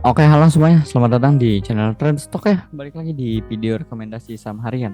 Oke, halo semuanya. Selamat datang di channel Trend Stock ya. Balik lagi di video rekomendasi saham harian.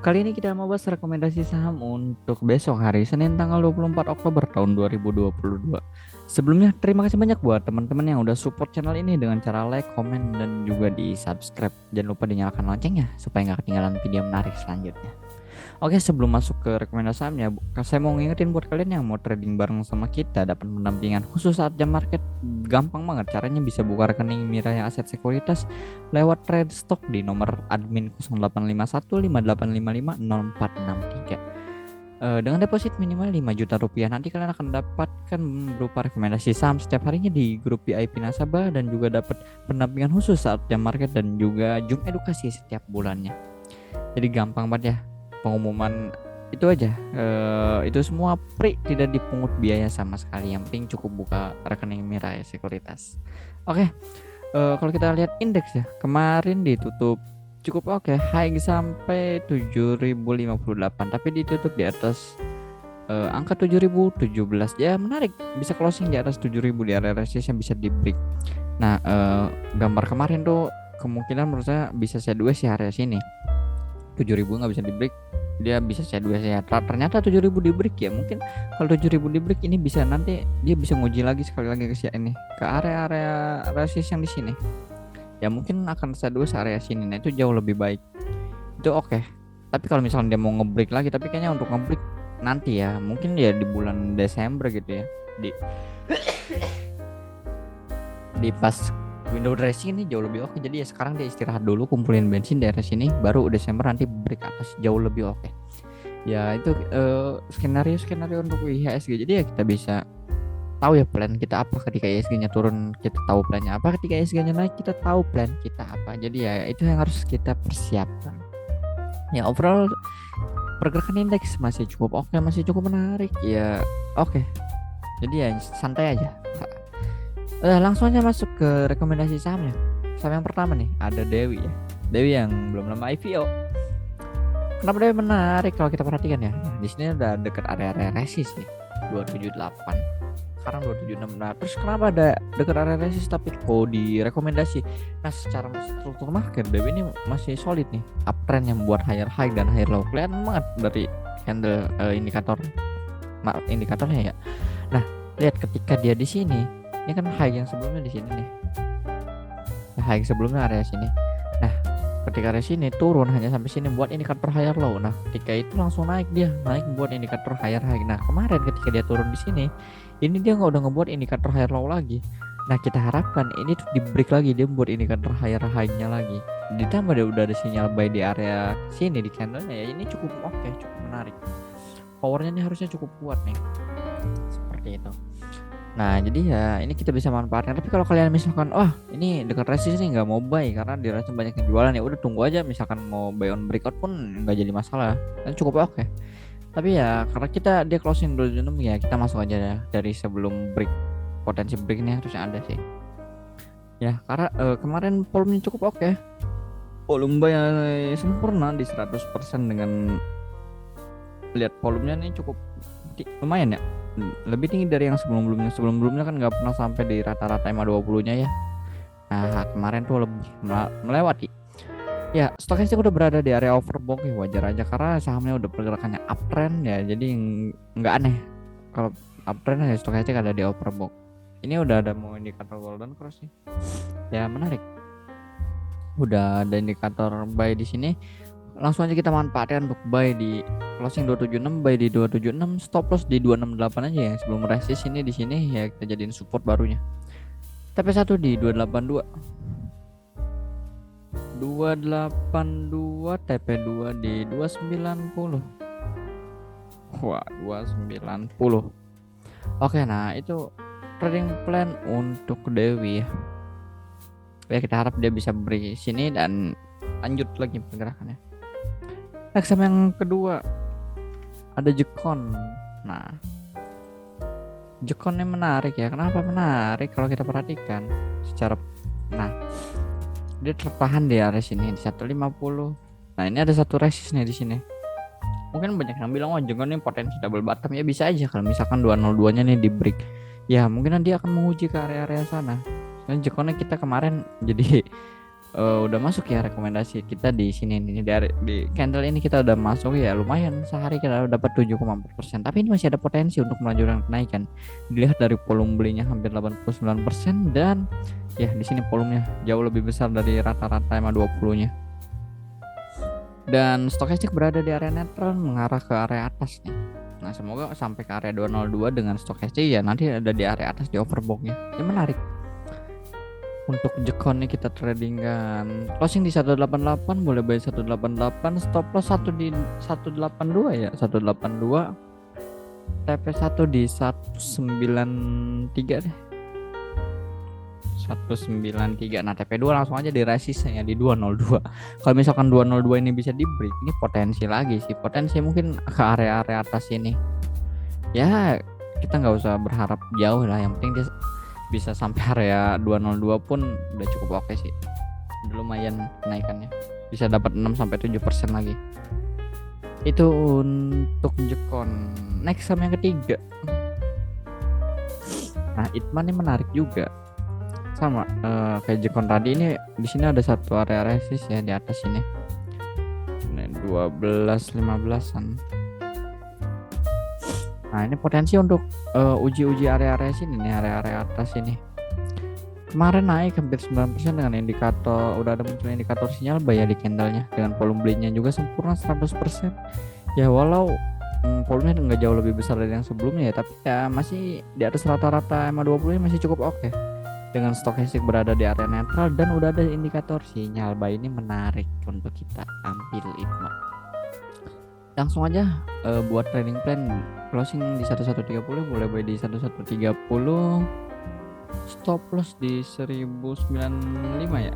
Kali ini kita mau bahas rekomendasi saham untuk besok hari Senin tanggal 24 Oktober tahun 2022. Sebelumnya, terima kasih banyak buat teman-teman yang udah support channel ini dengan cara like, komen, dan juga di subscribe. Jangan lupa dinyalakan loncengnya supaya nggak ketinggalan video menarik selanjutnya. Oke, sebelum masuk ke rekomendasi sahamnya, saya mau ngingetin buat kalian yang mau trading bareng sama kita dapat pendampingan khusus saat jam market. Gampang banget caranya, bisa buka rekening Mirai Aset Sekuritas lewat trade stock di nomor admin 085158550463. Dengan deposit minimal 5 juta rupiah, nanti kalian akan dapatkan berupa rekomendasi saham setiap harinya di grup VIP nasabah dan juga dapat pendampingan khusus saat jam market dan juga Zoom edukasi setiap bulannya. Jadi gampang banget ya pengumuman itu aja. Itu semua free, tidak dipungut biaya sama sekali. Yang penting cukup buka rekening Mirai Sekuritas. Oke, kalau kita lihat indeks ya, kemarin ditutup cukup oke, high sampai 7058, tapi ditutup di atas angka 7017. Ya menarik, bisa closing di atas 7000 di area resistance, bisa di break. Nah, gambar kemarin tuh kemungkinan menurut saya bisa sideways sih area sini. 7000 nggak bisa di break, dia bisa sideways ya. Ternyata 7000 di break ya. Mungkin kalau 7000 di break ini bisa, nanti dia bisa nguji lagi sekali lagi ke ini, ke area resistance yang di sini. Ya mungkin akan sideways area sini. Nah, itu jauh lebih baik. Itu oke. Tapi kalau misalnya dia mau ngebreak lagi, tapi kayaknya untuk ngebreak nanti ya, mungkin ya di bulan Desember gitu ya. Di pas window dressing ini jauh lebih oke. Jadi ya sekarang dia istirahat dulu, kumpulin bensin daerah sini, baru Desember nanti break atas jauh lebih oke. Ya itu skenario untuk IHSG. Jadi ya kita bisa tahu ya plan kita apa ketika IHSG-nya turun, kita tahu plannya apa. Ketika IHSG-nya naik, kita tahu plan kita apa. Jadi ya itu yang harus kita persiapkan. Ya overall pergerakan indeks masih cukup oke, masih cukup menarik ya. Oke. Jadi ya santai aja. Langsung aja masuk ke rekomendasi sahamnya. Saham yang pertama nih ada Dewi ya. Dewi yang belum lama IPO. Kenapa Dewi menarik kalau kita perhatikan ya? Nah, di sini udah dekat area resist nih, 278. Sekarang 276. Nah, terus kenapa ada dekat area resist tapi kok direkomendasi? Nah, secara struktur market Dewi ini masih solid nih. Uptrend yang membuat higher high dan higher low. Kelihatan banget dari candle indikatornya ya. Nah, lihat ketika dia di sini, ini kan high yang sebelumnya di sini nih. Nah, high sebelumnya area sini. Nah, ketika area sini turun hanya sampai sini buat indikator higher low. Nah, ketika itu langsung naik, dia naik buat indikator higher high. Nah, kemarin ketika dia turun di sini, ini dia udah ngebuat indikator higher low lagi. Nah, kita harapkan ini tuh di break lagi, dia buat indikator higher high-nya lagi. Ditambah dia udah ada sinyal buy di area sini di candlenya ya, ini cukup oke, cukup menarik. Powernya ini harusnya cukup kuat nih. Seperti itu. Nah, jadi ya ini kita bisa manfaatkan. Tapi kalau kalian misalkan, ini dekat resist nih nggak mau buy karena di resist banyak yang jualan, ya udah tunggu aja. Misalkan mau buy on breakout pun nggak jadi masalah, dan cukup oke. Tapi ya karena dia closing 26 ya, kita masuk aja ya dari sebelum break. Potensi break ini harusnya ada sih. Ya karena kemarin volumenya cukup oke. Volume buy sempurna di 100% dengan lihat volumenya nih cukup lumayan ya, lebih tinggi dari yang sebelumnya kan nggak pernah sampai di rata-rata EMA 20-nya ya. Nah, kemarin tuh lebih melewati. Ya, stokastik udah berada di area overbought ya, wajar aja karena sahamnya udah pergerakannya uptrend ya, jadi nggak aneh kalau uptrend ya stokastik ada di overbought. Ini udah ada mau indikator golden cross nih. Ya, menarik. Udah ada indikator buy di sini. Langsung aja kita manfaatkan untuk buy di closing 276, buy di 276, stop loss di 268 aja ya. Sebelum resist ini di sini ya kita jadiin support barunya. TP1 di 282. 282, TP2 di 290. Wah, 290. Oke, nah itu trading plan untuk Dewi ya. Ya kita harap dia bisa beri sini dan lanjut lagi pergerakannya. Next sama yang kedua ada Jekon. Nah, Jekon ini menarik ya. Kenapa menarik? Kalau kita perhatikan secara, nah dia tertahan di area sini di 150. Nah, ini ada satu resist nih di sini. Mungkin banyak yang bilang Jekon ini potensi double bottom, ya bisa aja kalau misalkan 202-nya nih di break. Ya mungkin dia akan menguji ke area-area sana. Kan Jekonnya kita kemarin jadi udah masuk ya rekomendasi kita di sini nih di candle ini kita udah masuk ya, lumayan sehari kita dapat 7,4%, tapi ini masih ada potensi untuk melanjutkan kenaikan. Dilihat dari volume belinya hampir 89% dan ya di sini volumenya jauh lebih besar dari rata-rata EMA 20-nya. Dan stokastik berada di area netral mengarah ke area atas nih. Nah, semoga sampai ke area 202 dengan stokastik ya nanti ada di area atas di overbought-nya. Yang menarik. Untuk Jekon nih kita trading kan closing di 188, boleh buy 188, stop loss 1 di 182 ya, 182, TP1 di 193 deh, 193. Nah TP2 langsung aja di resistnya ya di 202. Kalau misalkan 202 ini bisa di break, ini potensi lagi sih, potensi mungkin ke area-area atas ini ya. Kita nggak usah berharap jauh lah, yang penting dia bisa sampai area 202 pun udah cukup oke sih. Udah lumayan kenaikannya. Bisa dapat 6-7% lagi. Itu untuk Jekon. Next sama yang ketiga. Nah, Itma ini menarik juga. Sama kayak Jekon tadi, ini di sini ada satu area resist ya di atas ini. Ini 12-15an. Nah, ini potensi untuk uji-uji area-area sini nih, area-area atas ini. Kemarin naik hampir 9% dengan indikator, udah ada muncul indikator sinyal buy ya di candlenya, dengan volume belinya juga sempurna 100%. Ya walau volumenya nggak jauh lebih besar dari yang sebelumnya ya, tapi ya masih di atas rata-rata EMA 20 masih cukup oke. Dengan stokastik berada di area netral dan udah ada indikator sinyal buy, ini menarik untuk kita ambil Itma. Langsung aja buat trading plan, closing di 1130, boleh buy di 1130, stop loss di 1095 ya,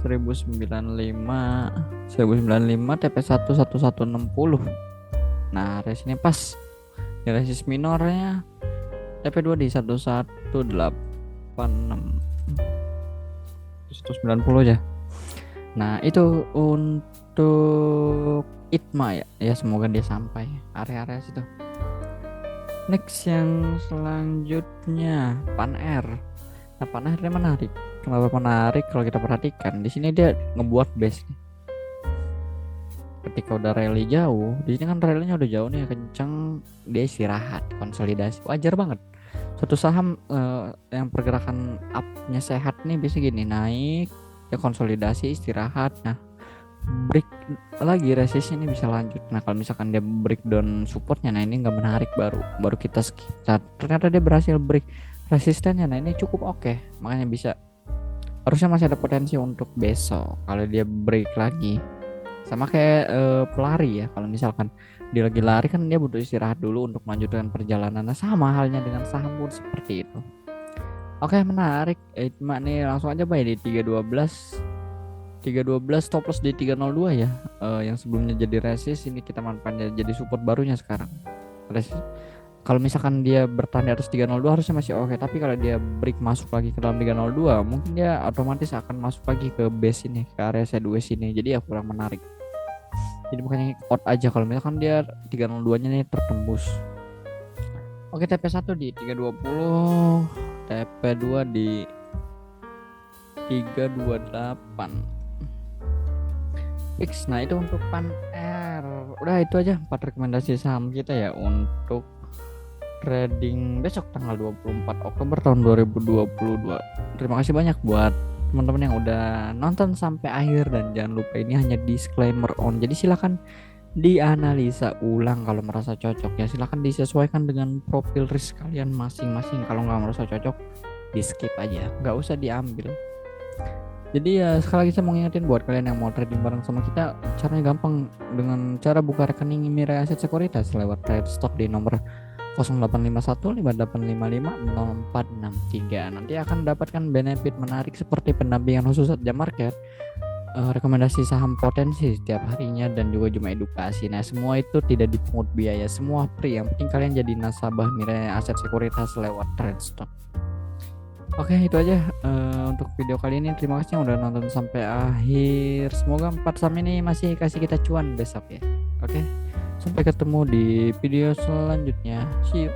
1095, TP1 1160. Nah resistnya pas ya, resist minornya TP2 di 1186, 190 aja. Nah itu untuk Itma ya, semoga dia sampai area-area situ. Next yang selanjutnya Pan R. Nah Pan R ini menarik. Kenapa menarik? Kalau kita perhatikan di sini dia ngebuat base nih. Ketika udah rally jauh, di sini kan rally-nya udah jauh nih, kenceng, dia istirahat, konsolidasi, wajar banget. Suatu saham yang pergerakan up-nya sehat nih biasanya gini, naik ya konsolidasi, istirahat, nah break lagi resist ini bisa lanjut. Nah kalau misalkan dia breakdown supportnya, nah ini nggak menarik, baru kita skip. Nah, ternyata dia berhasil break resistennya, nah ini cukup oke. Makanya bisa, harusnya masih ada potensi untuk besok kalau dia break lagi. Sama kayak pelari ya, kalau misalkan dia lagi lari kan dia butuh istirahat dulu untuk melanjutkan perjalanan. Nah sama halnya dengan saham pun seperti itu. Oke menarik. Itma nih langsung aja buy di 312, stop loss di 302 ya. Yang sebelumnya jadi resist, ini kita manfaatkan jadi support barunya sekarang. Kalau misalkan dia bertahan di atas 302 harusnya masih oke, tapi kalau dia break masuk lagi ke dalam 302 mungkin dia otomatis akan masuk lagi ke base ini, ke area sideways ini, jadi ya kurang menarik. Jadi makanya out aja kalau misalkan dia 302 nya nih tertembus. Oke, TP1 di 320, TP2 di 328 fix. Nah itu untuk Pan R. Udah itu aja 4 rekomendasi saham kita ya untuk trading besok tanggal 24 Oktober tahun 2022. Terima kasih banyak buat teman-teman yang udah nonton sampai akhir, dan jangan lupa ini hanya disclaimer on, jadi silakan dianalisa ulang kalau merasa cocok ya, silakan disesuaikan dengan profil risk kalian masing-masing. Kalau nggak merasa cocok di skip aja, nggak usah diambil. Jadi ya sekali lagi saya mau ngingetin buat kalian yang mau trading bareng sama kita, caranya gampang, dengan cara buka rekening Mirai Aset Sekuritas lewat trade stock di nomor 085158550463. Nanti akan mendapatkan benefit menarik seperti pendampingan khusus saat jam market, rekomendasi saham potensi setiap harinya, dan juga cuma edukasi. Nah semua itu tidak dipungut biaya, semua free. Yang penting kalian jadi nasabah Mirai Aset Sekuritas lewat trade stock. Oke itu aja untuk video kali ini. Terima kasih yang udah nonton sampai akhir. Semoga 4 saham ini masih kasih kita cuan besok ya. Oke, sampai ketemu di video selanjutnya. See you.